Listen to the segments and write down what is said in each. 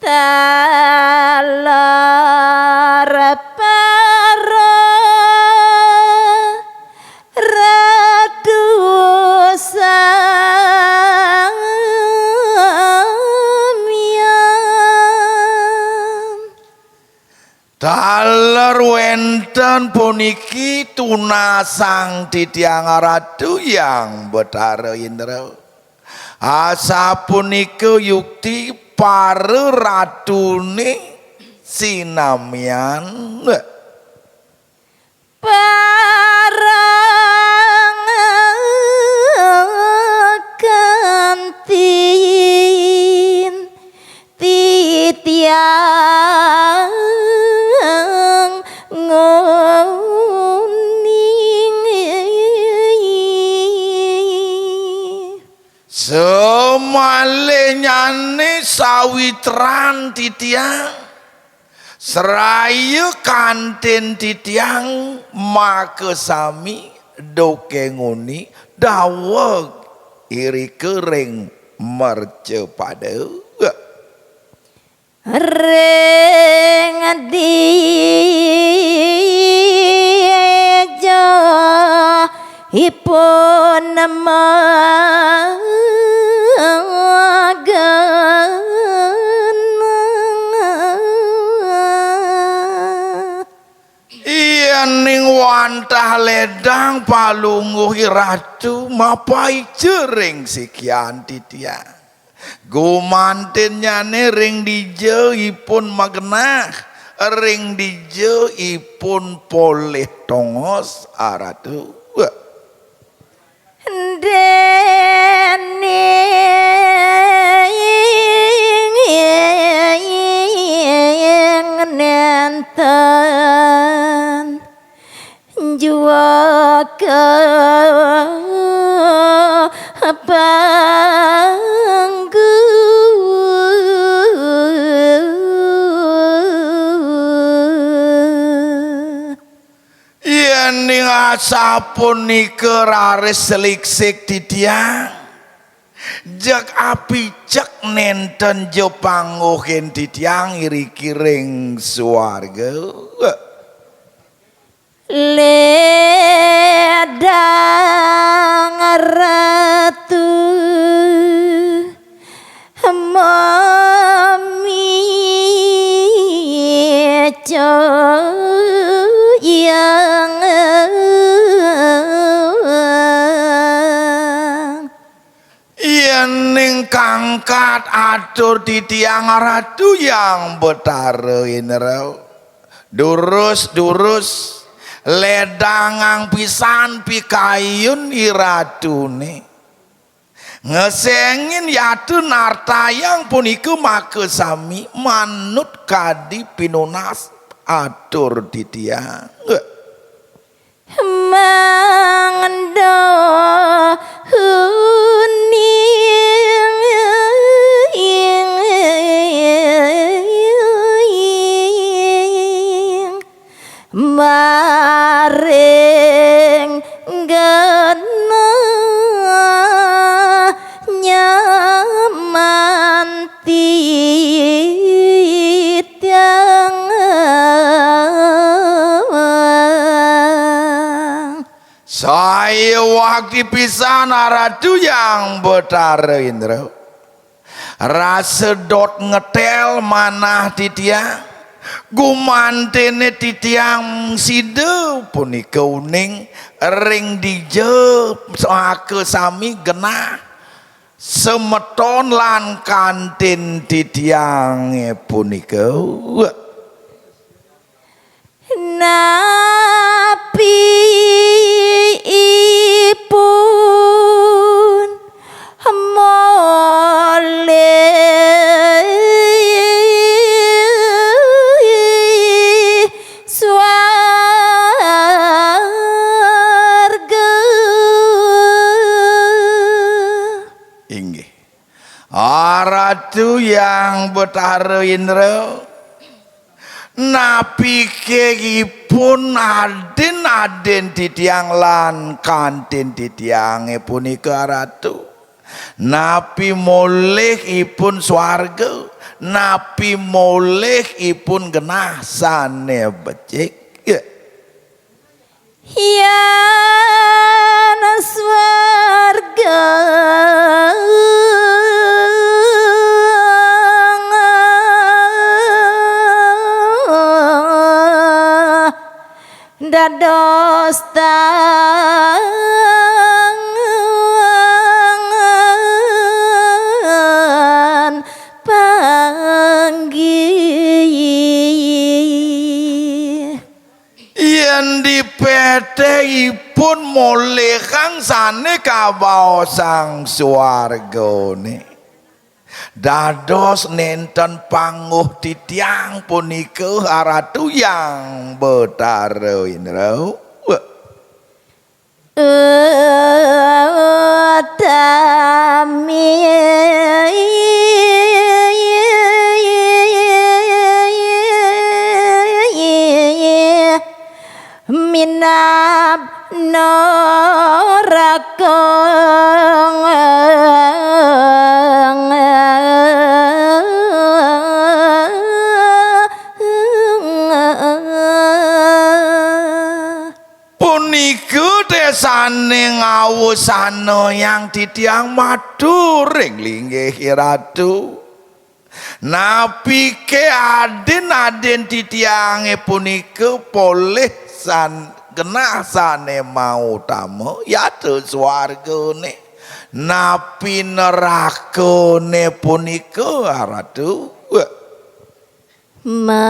talar para ratu samyan daler wenten puniki tunasang titiang ratu yang betara indra asa punika yukti para ratune sinamian parang kantin titiang nguning semalenyane sawitran titiang seraya kanten titiang maka sami dokenguni daweg iri kering merce pada ring dijo ipun ning wantah ledang palungguhi ratu mapai jering sikian titiang gumantennya ring dijo ipun magenah ring dijo ipun poleh tongos aratu nenten jua ke panggu yen ning asapunika raris seliksik titiang jak api cek nenten jo panguhin titiang iri kiring swarga ledang ratu mami yang ning kangkat atur titiang ratu yang betara inrau durus ledangang pisan pikayun iratune ngesengin yatu nartayang puniku maka sami manut kadi pinunas atur titiang mangendo maring gena nyaman titiang saya waktu pisan ratu yang betara indra rasedot ngetel manah titiang gumantene titiang side punika uning ring dijo soake sami genah semeton lan kantin titiang punika napi ipun mole swarga inggih ratu yang betara indra napi kegipun aden titiang lan kantin titiange punika ratu napi moleh ipun swarga napi moleh ipun genah sane becik Yana swarga dados tangan panggih yen dipethehipun moleh kang sane kabaos sang swargane dados nenten panguh titiang punika Ratu yang Betara Indra Tami minab puniku desane ngawusana yang titiang maduring linggih Ratu napi ke aden titiange puniku poleh genah sane mau tamu yaitu swargane napi nerakane puniku Ratu maled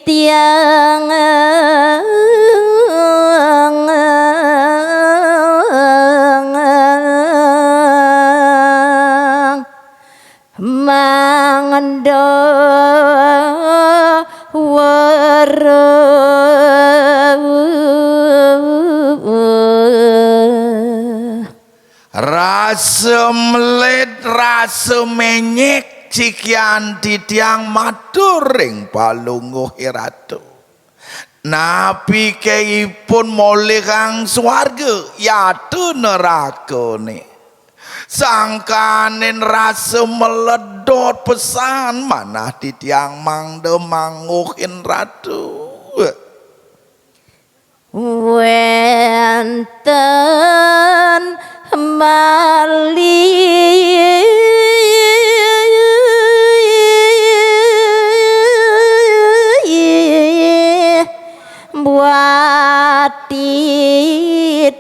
tiang mangendo rasa melet rasa menyek cikian titiang maduring palungguh Ratu napi keipun moleh kang swarga yaitu nerakane sangkanen rasa meledot pesan manah titiang mangde manguhin Ratu wenten buat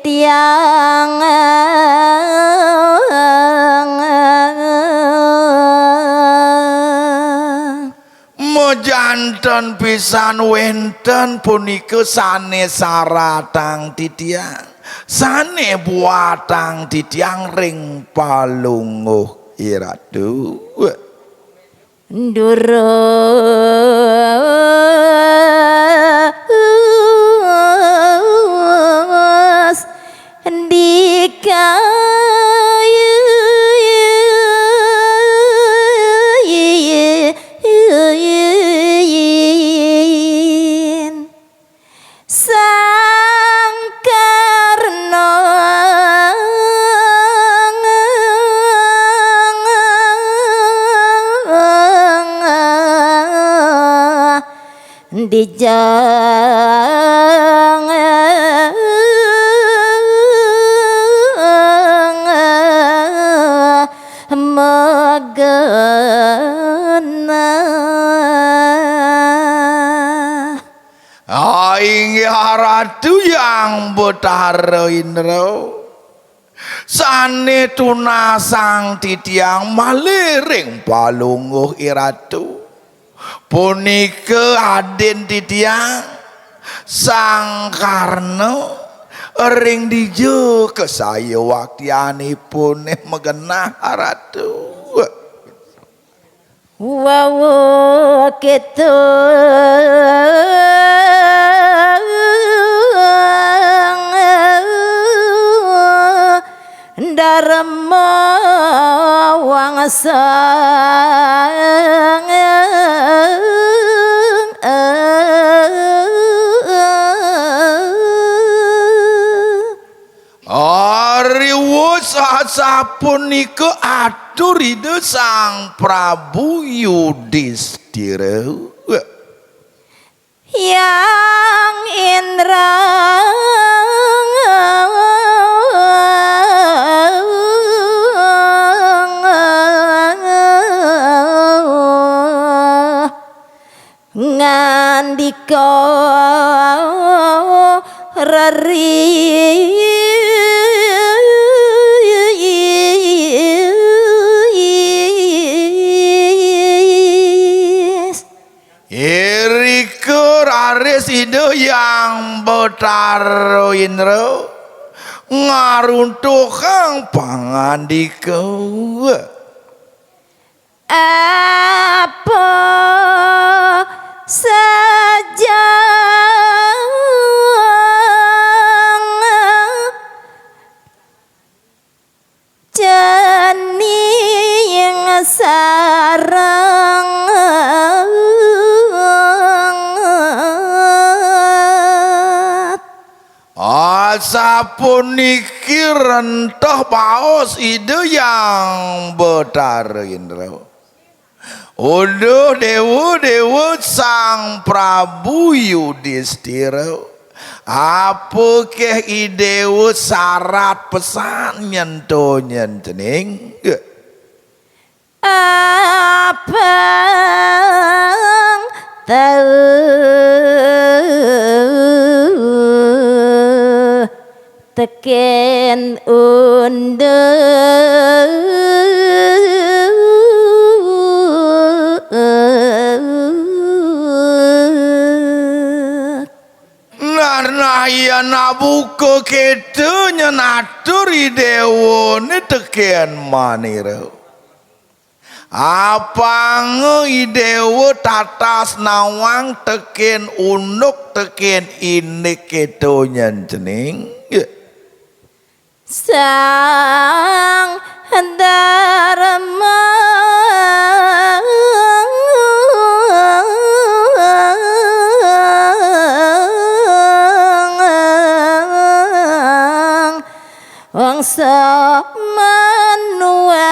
tiang mojanten pisan wenten punika sane saratang titiang sane buatang titiang ring palungguh Ratu durus dikayin sang karno dijang megena aing Ratu yang Betara Indra sane tunasang titiang maliring palungguh Ratu punika aden titiang sang Karno ring dijo kesaya waktianipun megenah Ratu wawo ketu dharma wangsa Ariwo sasapunika atur ide Sang Prabu Yudhistira Yang Indra ngandika Iriku raris ide yang Betara Indra ngaruntuhang pangandika apa saja jani yang sarang sapuniki rentah paos ide yang Betara Indra Uduh dewa Sang Prabu Yudhistira apa keh idewu syarat pesan nyentuh nyentening abang tahu teken Narna ya nabuka ketu nyenaturi dewa ni teken manira apa ngidewo tatas nawang teken unuk teken ini ketu nyentening sang dharma wangsa manuang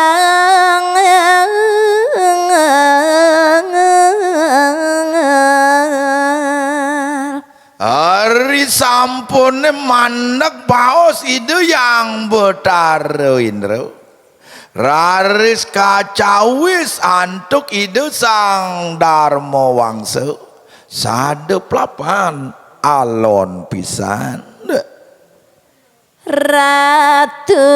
hari sampun mandek baos itu yang Betara Indra raris kacawis antuk itu Sang Dharma Wangsa sadep lapan alon pisan ratu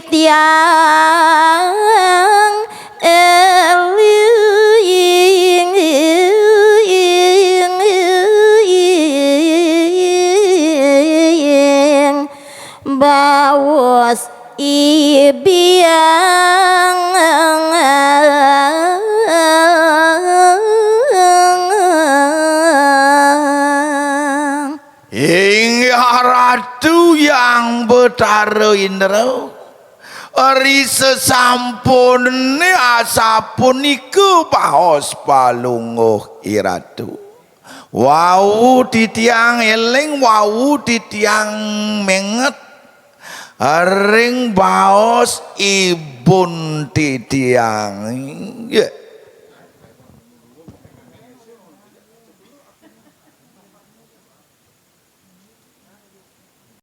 titiang bawas ibiang hingga ratu yang Betara Indra Ari sesampun ni asapun iku paos palungguh iratu wau titiang eling wau titiang menget ring baos ibun titiang